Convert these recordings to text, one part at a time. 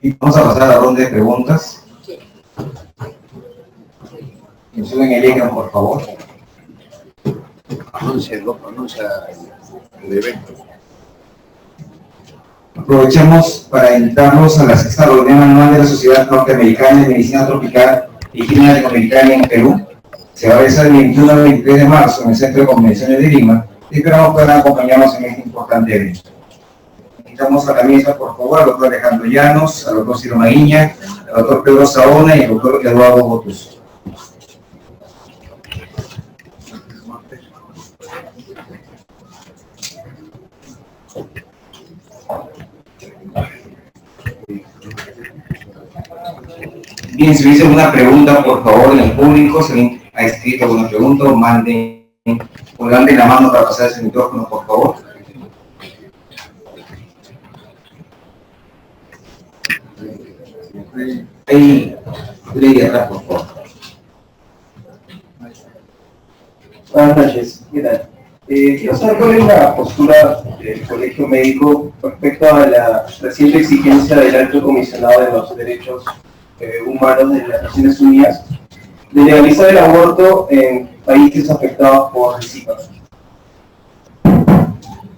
Y vamos a pasar a la ronda de preguntas. Me suben el ecran, por favor. Anuncia el evento. Aprovechamos para invitarlos a la sexta reunión anual de la Sociedad Norteamericana de Medicina Tropical y Clínica Latinoamericana en Perú. Se va a realizar el 21 al 23 de marzo en el Centro de Convenciones de Lima y esperamos puedan acompañarnos en este importante evento. Invitamos a la mesa, por favor, al doctor Alejandro Llanos, al doctor Ciro Maguiña, al doctor Pedro Saona y al doctor Eduardo Botus. Bien, si hubiese alguna pregunta, por favor, en el público, si alguien ha escrito alguna pregunta, manden o levanten la mano para pasar ese micrófono, por favor. Ahí, Lady atrás, por favor. Buenas noches, ¿qué tal? Quiero saber cuál es la postura del Colegio Médico respecto a la reciente exigencia del Alto Comisionado de los Derechos Humanos de las Naciones Unidas de legalizar el aborto en países afectados por el Zika.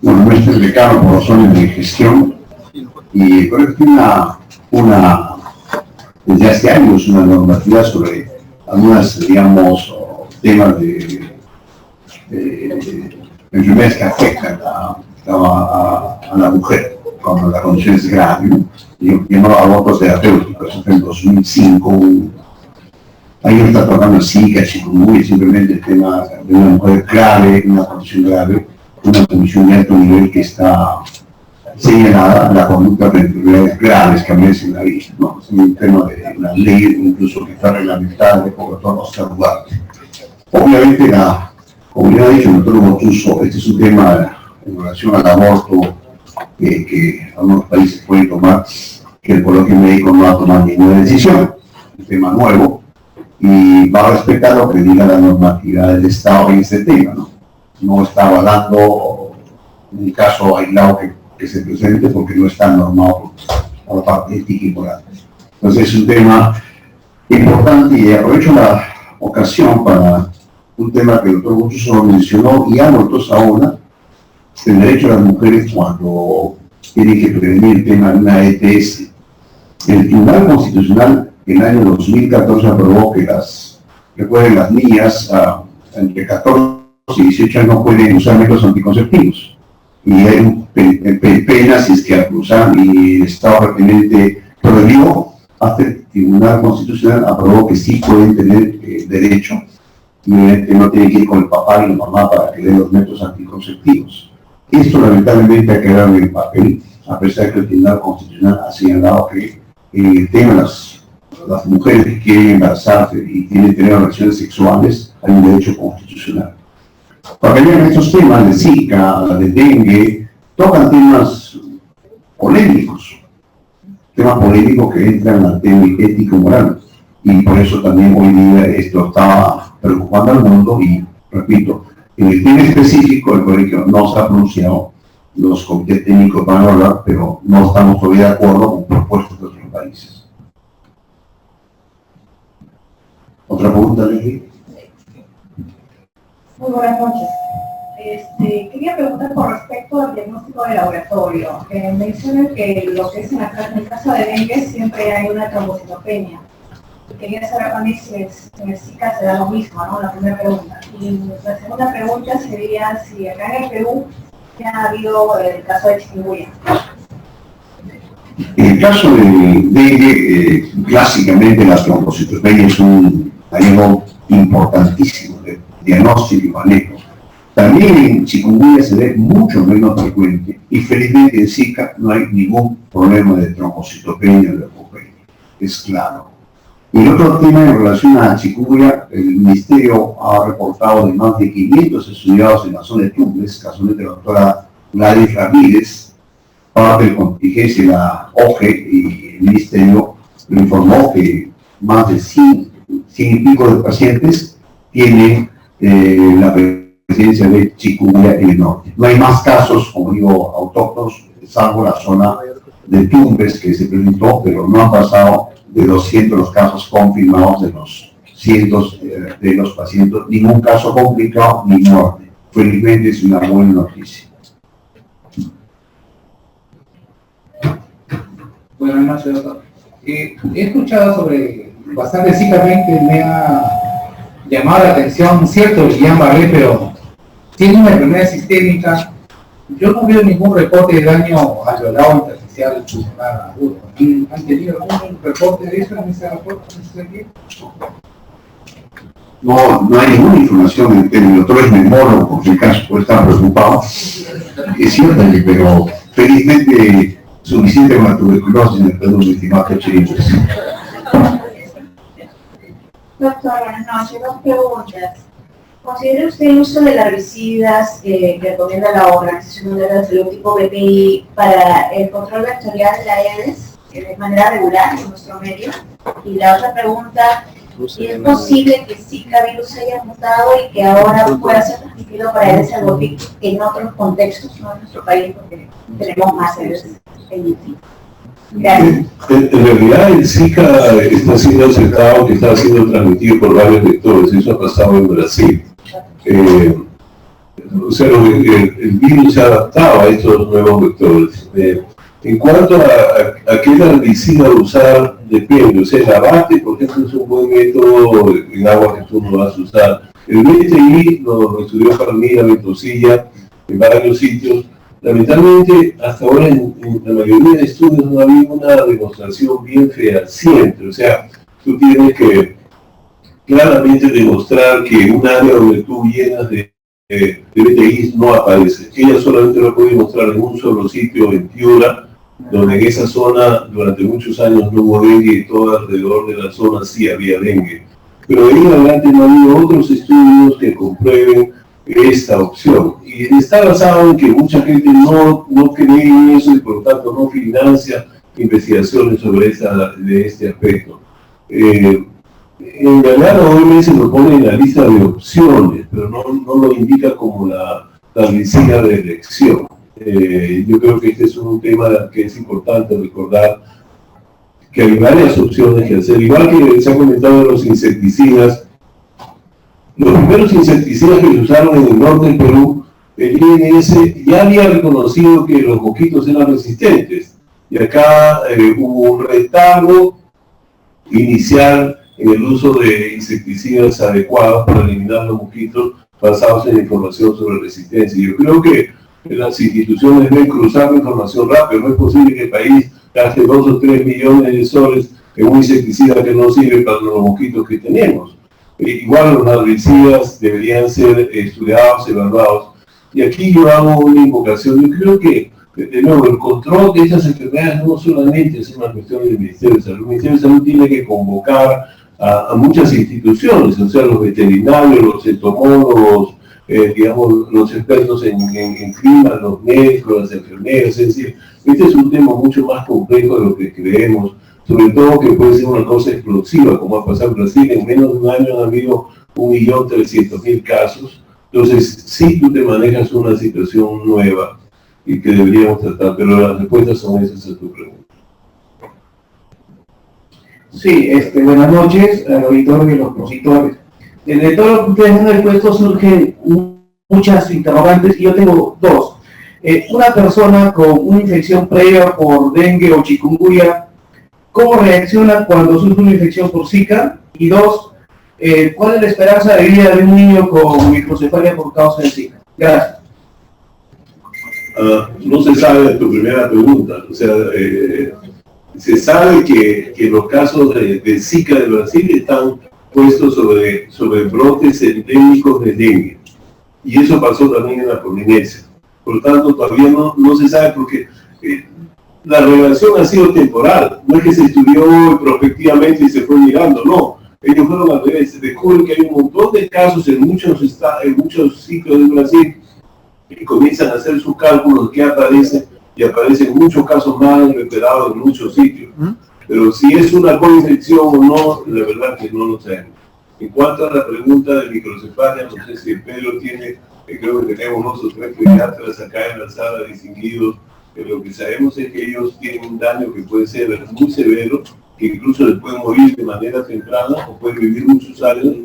Bueno, no es explicado por razones de gestión y creo que tiene desde hace años una normativa sobre algunas, digamos, temas de enfermedades que afectan a la mujer cuando la condición es grave, ¿no? Llamado abortos terapéuticos. Eso fue en 2005. Ahí no está tocando el Zika, chikungunya, simplemente el tema de una mujer grave, una condición grave, una condición de alto nivel que está señalada la conducta de enfermedades graves que merecen la vida, ¿no? Es un tema de una ley incluso que está reglamentada de protocolos saludables. Obviamente, como ya ha dicho el doctor Botuso, este es un tema en relación al aborto que algunos países pueden tomar, que el Colegio Médico no va a tomar ninguna decisión. Es un tema nuevo y va a respetar lo que diga la normatividad del Estado en este tema, ¿no? No está avalando un caso aislado que se presente porque no está normado por la parte ética y moral. Entonces es un tema importante y aprovecho la ocasión para un tema que el doctor Botuso mencionó y a nosotros ahora, el derecho de las mujeres cuando tienen que prevenir el tema de una ETS. El Tribunal Constitucional en el año 2014 aprobó que las niñas entre 14 y 18 años no pueden usar métodos anticonceptivos. Y hay penas si es que acusan y el Estado pertinente prohibió, hasta el Tribunal Constitucional aprobó que sí pueden tener derecho y no tienen que ir con el papá y la mamá para que den los métodos anticonceptivos. Esto lamentablemente ha quedado en el papel, a pesar de que el Tribunal Constitucional ha señalado que el tema de las mujeres que quieren embarazarse y tienen que tener relaciones sexuales hay un derecho constitucional. Para que vean estos temas de Zika, de dengue, tocan temas polémicos que entran al tema ético y moral. Y por eso también hoy día esto está preocupando al mundo y, repito, en el tema específico el colegio no se ha pronunciado, los comités técnicos van a hablar, pero no estamos todavía de acuerdo con propuestas de otros países. ¿Otra pregunta, Leslie? Muy buenas noches. Quería preguntar con respecto al diagnóstico de laboratorio. Mencionan que lo que es en el caso de dengue siempre hay una trombocitopenia. Quería saber también si en el Zika se da lo mismo, ¿no? La primera pregunta. Y la segunda pregunta sería si acá en el Perú ya ha habido el caso de chikungunya. En el caso de dengue, clásicamente la trombocitopenia es un hallazgo importantísimo de diagnóstico y manejo. También en chikungunya se ve mucho menos frecuente y felizmente en Zika no hay ningún problema de trombocitopenia o leucopenia. Es claro. Y el otro tema en relación a chikungunya, el Ministerio ha reportado de más de 500 estudiados en la zona de Tumbes, casualmente la doctora Gladys Ramírez, parte del contingencia de la OGE y el Ministerio le informó que más de 100 y pico de pacientes tienen la presencia de chikungunya en el norte. No hay más casos, como digo, autóctonos, salvo la zona de tumbes que se presentó, pero no han pasado de 200 los casos confirmados de los cientos de los pacientes, ningún caso complicado ni muerte. Felizmente es una buena noticia. Buenas noches, doctor. He escuchado sobre bastante Zika que me ha llamado la atención cierto Guillain-Barré, pero tiene una enfermedad sistémica. Yo no veo ningún reporte de daño alveolar intersticial pulmonar agudo. ¿Han tenido algún reporte de eso en ese reporte? No hay ninguna información. El doctor es neumólogo, por si acaso, puede estar preocupado. Es cierto, pero felizmente suficiente con la tuberculosis en el Perú, mi estimado Cachirinos. Doctor, buenas noches. Dos preguntas. ¿Considera usted el uso de herbicidas que recomienda la Organización Mundial de la Salud tipo BPI para el control vectorial de la Aedes de manera regular en nuestro medio? Y la otra pregunta, ¿es posible que Zika virus haya mutado y que ahora pueda ser transmitido para Aedes albopictus en otros contextos, no en nuestro país, porque tenemos más Aedes albopictus? Gracias. En realidad el Zika está siendo aceptado que está siendo transmitido por varios vectores. Eso ha pasado en Brasil. O sea, el virus se ha adaptado a estos nuevos vectores. En cuanto a qué herbicida usar, depende. O sea, el abate, por ejemplo, es un buen método en agua que tú no vas a usar. El BTI lo estudió para mí, la metosilla, en varios sitios. Lamentablemente, hasta ahora en la mayoría de estudios no ha habido una demostración bien fehaciente. O sea, tú tienes que claramente demostrar que un área donde tú llenas de BTI no aparece. Ella solamente lo puede mostrar en un solo sitio, en Piura, donde en esa zona durante muchos años no hubo dengue y todo alrededor de la zona sí había dengue. Pero de ahí en adelante no ha habido otros estudios que comprueben esta opción. Y está basado en que mucha gente no cree en eso y por lo tanto no financia investigaciones sobre este aspecto. En realidad la OMS lo pone en la lista de opciones, pero no lo indica como la herbicida de elección. Yo creo que este es un tema que es importante recordar, que hay varias opciones que hacer. Igual que se ha comentado de los insecticidas, los primeros insecticidas que se usaron en el norte del Perú, el INS ya había reconocido que los mosquitos eran resistentes. Y acá hubo un retardo inicial en el uso de insecticidas adecuados para eliminar los mosquitos basados en información sobre resistencia. Yo creo que las instituciones deben cruzar la información rápido. No es posible que el país gaste 2 o 3 millones de soles en un insecticida que no sirve para los mosquitos que tenemos. Igual los herbicidas deberían ser estudiados, evaluados. Y aquí yo hago una invocación. Yo creo que, de nuevo, el control de estas enfermedades no solamente es una cuestión del Ministerio de Salud. El Ministerio de Salud tiene que convocar a muchas instituciones, o sea, los veterinarios, los entomólogos, digamos, los expertos en clima, los médicos, las enfermeras. Es decir, este es un tema mucho más complejo de lo que creemos, sobre todo que puede ser una cosa explosiva, como ha pasado en Brasil. En menos de un año han habido 1.300.000 casos. Entonces, sí, tú te manejas una situación nueva y que deberíamos tratar, pero las respuestas son esas a tu pregunta. Sí, buenas noches al auditorio y los expositores. De todo lo que ustedes han expuesto surgen muchas interrogantes y yo tengo dos. Una persona con una infección previa por dengue o chikungunya, ¿cómo reacciona cuando sufre una infección por Zika? Y dos, ¿cuál es la esperanza de vida de un niño con microcefalia por causa de Zika? Gracias. No se sabe de tu primera pregunta. O sea, se sabe que los casos de Zika de Brasil están puestos sobre brotes endémicos de dengue. Y eso pasó también en la Polinesia. Por lo tanto, todavía no se sabe porque la revelación ha sido temporal. No es que se estudió prospectivamente y se fue mirando, no. Ellos fueron al revés. Se descubre que hay un montón de casos en muchos sitios de Brasil y comienzan a hacer sus cálculos que aparecen, y aparecen muchos casos más recuperados en muchos sitios. Pero si es una coinfección o no, la verdad que no lo sabemos. En cuanto a la pregunta de microcefalia, no sé si el Pedro tiene, creo que tenemos 2 o 3 pediatras acá en la sala distinguidos pero lo que sabemos es que ellos tienen un daño que puede ser muy severo, que incluso les pueden morir de manera temprana o pueden vivir muchos años.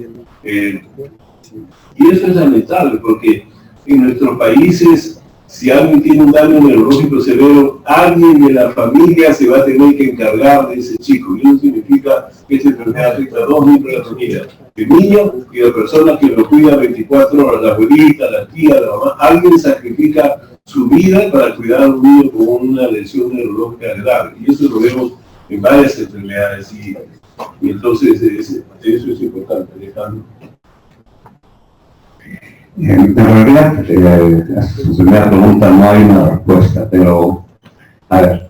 Y eso es lamentable, porque en nuestros países, si alguien tiene un daño neurológico severo, alguien de la familia se va a tener que encargar de ese chico. Y eso significa que esa enfermedad afecta a dos miembros de la familia: el niño y la persona que lo cuida 24 horas, la abuelita, la tía, la mamá. Alguien sacrifica su vida para cuidar a un niño con una lesión neurológica grave. Y eso lo vemos en varias enfermedades. Y entonces eso es importante, Alejandro. En realidad, a su primera pregunta no hay una respuesta, pero, a ver,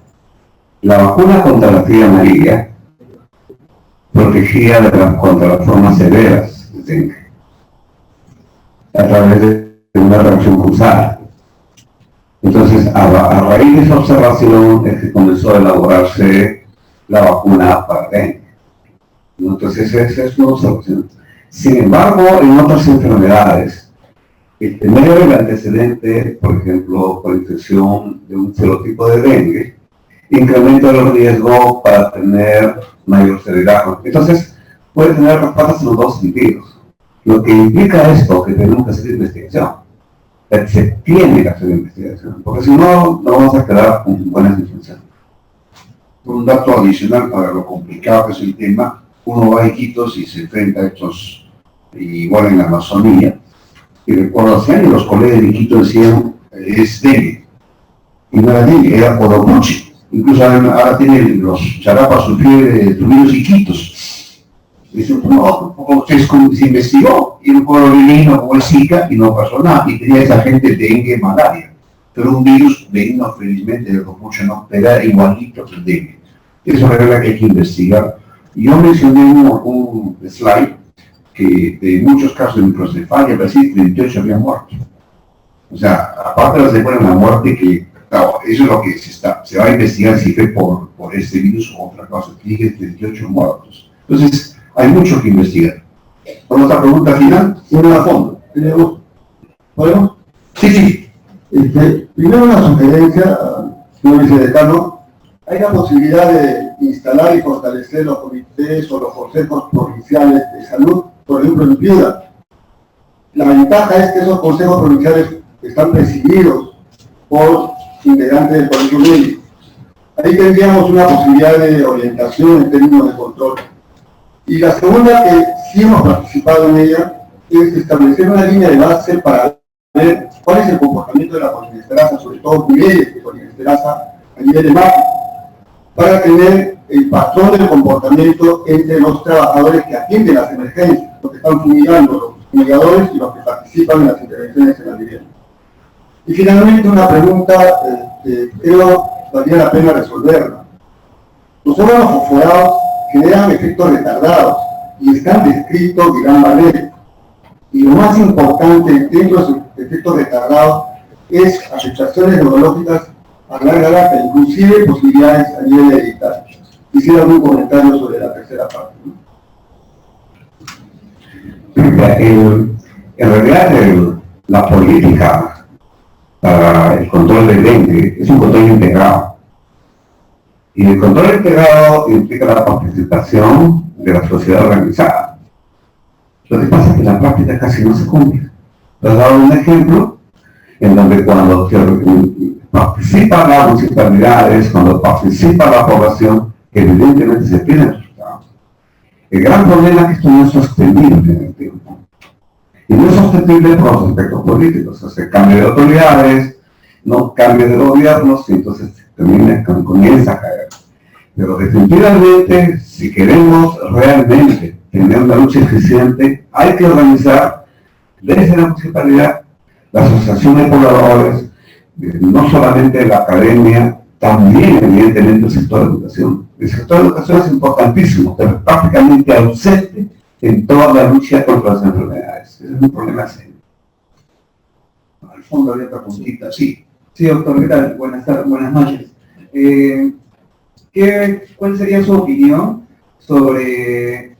la vacuna contra la fiebre amarilla protegía contra las formas severas de dengue a través de una reacción cruzada. Entonces, a raíz de esa observación es que comenzó a elaborarse la vacuna para dengue. Entonces, esa es una observación. Sin embargo, en otras enfermedades, el tener el antecedente, por ejemplo, por infección de un serotipo de dengue, incrementa el riesgo para tener mayor severidad. Entonces, puede tener respuestas en los dos sentidos. Lo que implica esto, que tenemos que hacer investigación. Se tiene que hacer investigación, porque si no, no vamos a quedar con buenas informaciones. Un dato adicional para lo complicado que es el tema: uno va a Iquitos y se enfrenta a estos, igual en la Amazonía, y recuerdo hace años los colegas de Iquitos decían, es dengue, y no era dengue, era Podopuchi. Incluso ahora tienen los charapas sufrir virus Iquitos. Dicen, no, se investigó, y el pueblo vino como el Zika y no pasó nada, y tenía esa gente dengue, malaria. Pero un virus benigno, felizmente, de Podopuchi no, era igualito que el dengue. Eso es verdad que hay que investigar. Y yo mencioné un slide que de muchos casos de microcefalia, Brasil, 28 habían muerto. O sea, aparte de la secuela de la muerte, que claro, eso es lo que se va a investigar si fue por este virus o otra cosa. Dije 28 muertos. Entonces, hay mucho que investigar. ¿Por otra pregunta final? Una a fondo. ¿Podemos? Sí. Primero una sugerencia, señor vicedecano. Hay la posibilidad de instalar y fortalecer los comités o los consejos provinciales de salud, por ejemplo en Piura. La ventaja es que esos consejos provinciales están presididos por integrantes del colegio médico. Ahí tendríamos una posibilidad de orientación en términos de control. Y la segunda, que sí hemos participado en ella, es establecer una línea de base para ver cuál es el comportamiento de la polinesterasa, sobre todo niveles de polinesterasa a nivel de máquina, para tener el patrón del comportamiento entre los trabajadores que atienden las emergencias, los que están fumigando, los fumigadores y los que participan en las intervenciones en la vivienda. Y finalmente una pregunta que creo valía la pena resolverla. Los órganos fosforados generan efectos retardados y están descritos de gran manera. Y lo más importante dentro de esos efectos retardados es afectaciones neurológicas a larga data, inclusive posibilidades a nivel hereditario. Quisiera algún comentario sobre la tercera parte, ¿no? En realidad, la política para el control del dengue es un control integrado. Y el control integrado implica la participación de la sociedad organizada. Lo que pasa es que en la práctica casi no se cumple. Les he dado un ejemplo en donde cuando participan las municipalidades, cuando participa la población, evidentemente se tienen resultados. El gran problema es que esto no es sostenible en el tiempo. Y no es sostenible por los aspectos políticos. O sea, cambio de autoridades, no cambio de gobiernos, y entonces comienza a caer. Pero definitivamente, si queremos realmente tener una lucha eficiente, hay que organizar desde la municipalidad, la asociación de pobladores, no solamente la academia, también evidentemente el sector de educación. El sector de educación es importantísimo, pero es prácticamente ausente en toda la lucha contra las enfermedades. Ese es un problema serio. Al fondo había otra puntita, sí. Sí, doctor, ¿qué tal? Buenas tardes, buenas noches. ¿Cuál sería su opinión sobre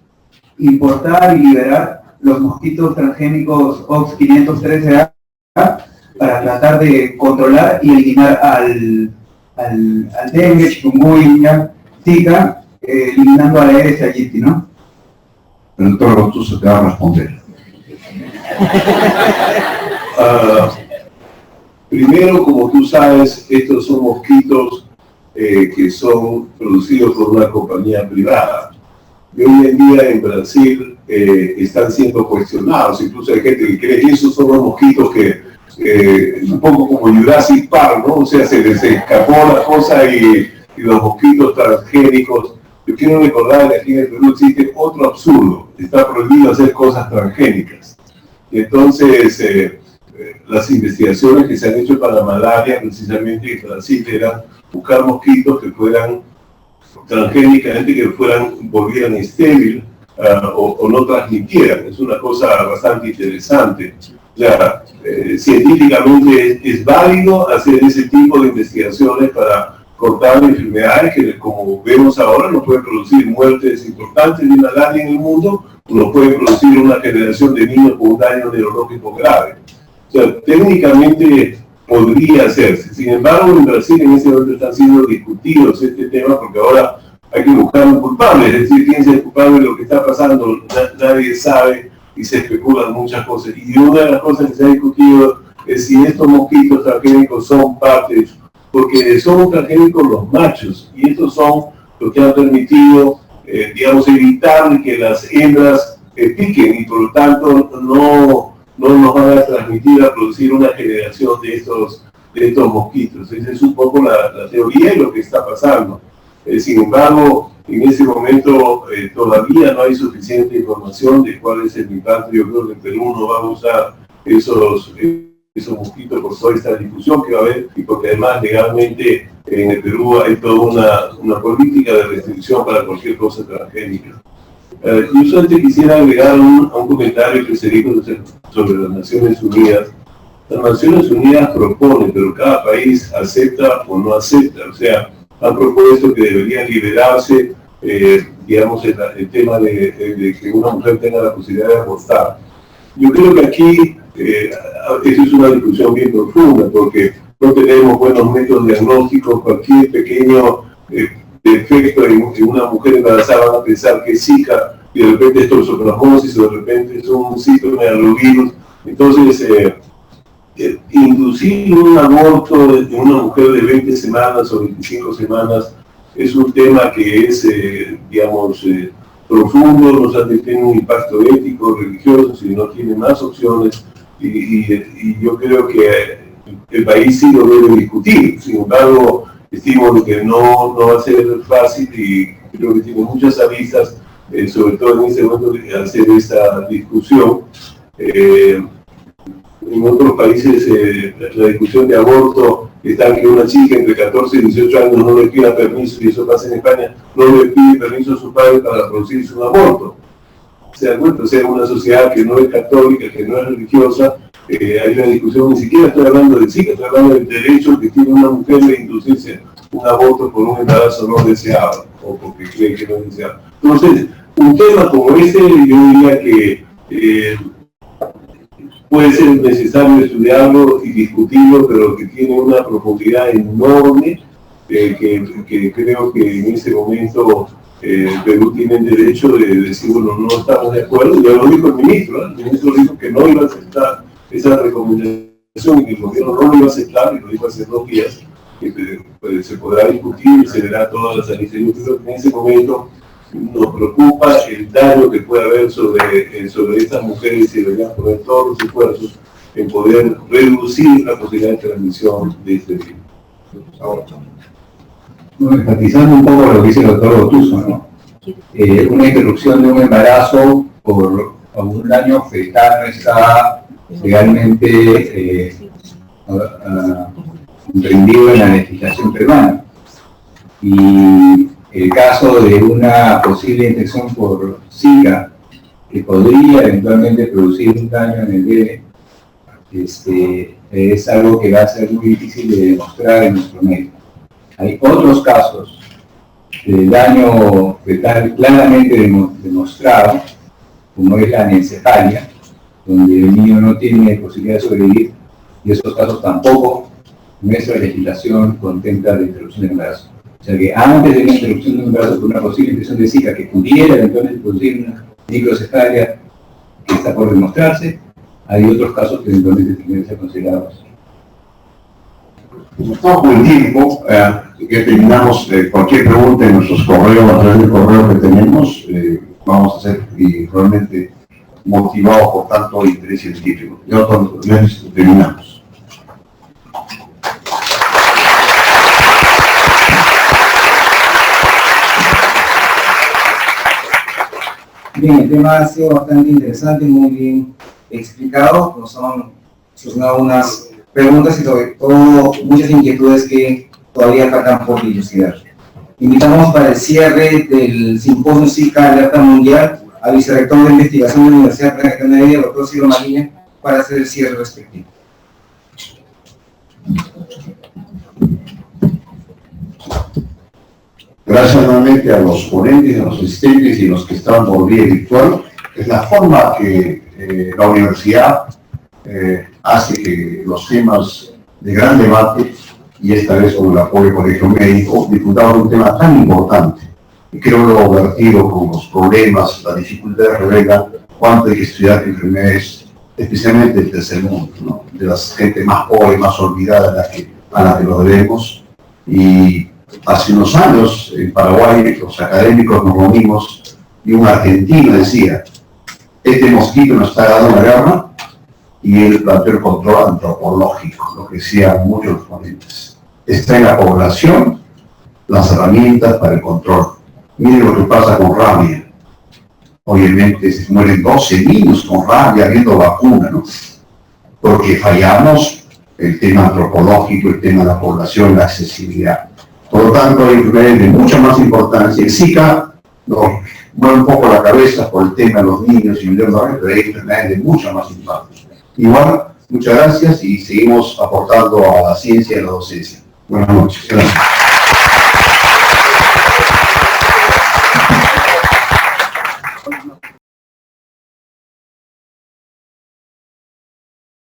importar y liberar los mosquitos transgénicos OX513A para tratar de controlar y eliminar al dengue, chikungunya, Zika, eliminando a la Aedes aegypti, ¿no? El doctor Gotuso te va a responder. Primero, como tú sabes, estos son mosquitos que son producidos por una compañía privada. Y hoy en día en Brasil están siendo cuestionados. Incluso hay gente que cree que esos son los mosquitos que, un poco como Jurassic Park, ¿no? O sea, se les escapó la cosa y los mosquitos transgénicos. Yo quiero recordar que aquí en el Perú existe otro absurdo. Está prohibido hacer cosas transgénicas. Y entonces, las investigaciones que se han hecho para la malaria, precisamente en Brasil, eran buscar mosquitos que fueran transgénicamente, que volvieran estéril o no transmitieran. Es una cosa bastante interesante. O sea, científicamente es válido hacer ese tipo de investigaciones para cortar enfermedades que, como vemos ahora, nos pueden producir muertes importantes de malaria en el mundo, o nos pueden producir una generación de niños con un daño neurológico grave. O sea, técnicamente podría hacerse. Sin embargo, en Brasil en este momento están siendo discutidos este tema porque ahora hay que buscar un culpable, es decir, quién es el culpable de lo que está pasando, nadie sabe y se especulan muchas cosas. Y una de las cosas que se ha discutido es si estos mosquitos transgénicos son parte, porque son transgénicos los machos y estos son los que han permitido, digamos, evitar que las hembras piquen y por lo tanto no nos van a transmitir a producir una generación de estos mosquitos. Esa es un poco la teoría y lo que está pasando. Sin embargo, en ese momento todavía no hay suficiente información de cuál es el impacto. Yo creo que el Perú no va a usar esos mosquitos por toda esta discusión que va a haber y porque además legalmente en el Perú hay toda una política de restricción para cualquier cosa transgénica. Yo solamente quisiera agregar a un comentario que se dijo sobre las Naciones Unidas. Las Naciones Unidas proponen, pero cada país acepta o no acepta. O sea, han propuesto que debería liberarse, digamos, el tema de que una mujer tenga la posibilidad de abortar. Yo creo que aquí esa es una discusión bien profunda, porque no tenemos buenos métodos diagnósticos. Cualquier pequeño defecto en una mujer embarazada van a pensar que es Zika, y de repente es toxoplasmosis, o de repente es un citomegalovirus. Entonces, inducir un aborto en una mujer de 20 semanas o 25 semanas es un tema que es, digamos, profundo, nos ha tenido un impacto ético, religioso, si no tiene más opciones, y yo creo que el país sí lo debe discutir. Sin embargo, estimo que no va a ser fácil y creo que tiene muchas aristas, sobre todo en este momento, de hacer esta discusión. En otros países la discusión de aborto está que una chica entre 14 y 18 años no le pida permiso, y eso pasa en España, no le pide permiso a su padre para producirse un aborto. ¿Se dan cuenta? O sea, una sociedad que no es católica, que no es religiosa, hay una discusión, ni siquiera estoy hablando de Zika, estoy hablando del derecho que tiene una mujer de inducirse un aborto por un embarazo no deseado, o porque cree que no es deseado. Entonces, un tema como ese, yo diría que puede ser necesario estudiarlo y discutirlo, pero que tiene una profundidad enorme, que creo que en ese momento Perú tiene el derecho de decir, bueno, no estamos de acuerdo. Ya lo dijo el ministro dijo que no iba a aceptar esa recomendación y que el gobierno no lo iba a aceptar, y lo dijo hace 2 días, que se podrá discutir y se verá todas las aristas. Yo creo que en ese momento nos preocupa el daño que puede haber sobre estas mujeres, y deberían poner todos los esfuerzos en poder reducir la posibilidad de transmisión de este virus. Enfatizando un poco lo que dice el doctor Gotuso, ¿no? Una interrupción de un embarazo por un daño fetal no está legalmente comprendido en la legislación peruana. Y el caso de una posible infección por Zika, que podría eventualmente producir un daño en el bebé, es algo que va a ser muy difícil de demostrar en nuestro medio. Hay otros casos de daño fetal claramente demostrado, como es la anencefalia, donde el niño no tiene posibilidad de sobrevivir, y esos casos tampoco nuestra legislación contempla la interrupción del embarazo. O sea que antes de la interrupción del embarazo por una posible infección de Zika que pudiera eventualmente producir una microcefalia que está por demostrarse, hay otros casos que eventualmente tienen que ser considerados. Estamos con el tiempo, que terminamos cualquier pregunta en nuestros correos, a través del correo que tenemos, vamos a ser realmente motivados por tanto interés científico. Ya terminamos. Bien, el tema ha sido bastante interesante, muy bien explicado, nos han surgido unas preguntas y sobre todo muchas inquietudes que todavía faltan por dilucidar. Invitamos para el cierre del simposio Zika Alerta Mundial al vicerrector de investigación de la Universidad Panamericana de doctor Ciro Mariña, para hacer el cierre respectivo. Gracias nuevamente a los ponentes, a los asistentes y a los que están por vía virtual. Es la forma que la universidad hace que los temas de gran debate, y esta vez con el apoyo del Colegio Médico, disfrutamos de un tema tan importante. Y creo lo vertido con los problemas, las dificultades revelan cuánto hay que estudiar enfermedades, especialmente del tercer mundo, ¿no? De la gente más pobre, más olvidada a la que nos debemos. Y hace unos años en Paraguay los académicos nos reunimos y un argentino decía: este mosquito nos está dando una guerra, y él planteó el control antropológico, lo que decían muchos ponentes. Está en la población las herramientas para el control. Miren lo que pasa con rabia. Obviamente se mueren 12 niños con rabia habiendo vacuna, ¿no? Porque fallamos el tema antropológico, el tema de la población, la accesibilidad. Por lo tanto, hay enfermedades de mucha más importancia. El Zika nos mueve un poco la cabeza por el tema de los niños y pero hay enfermedades de mucha más importancia. Igual, muchas gracias y seguimos aportando a la ciencia y a la docencia. Buenas noches. Gracias.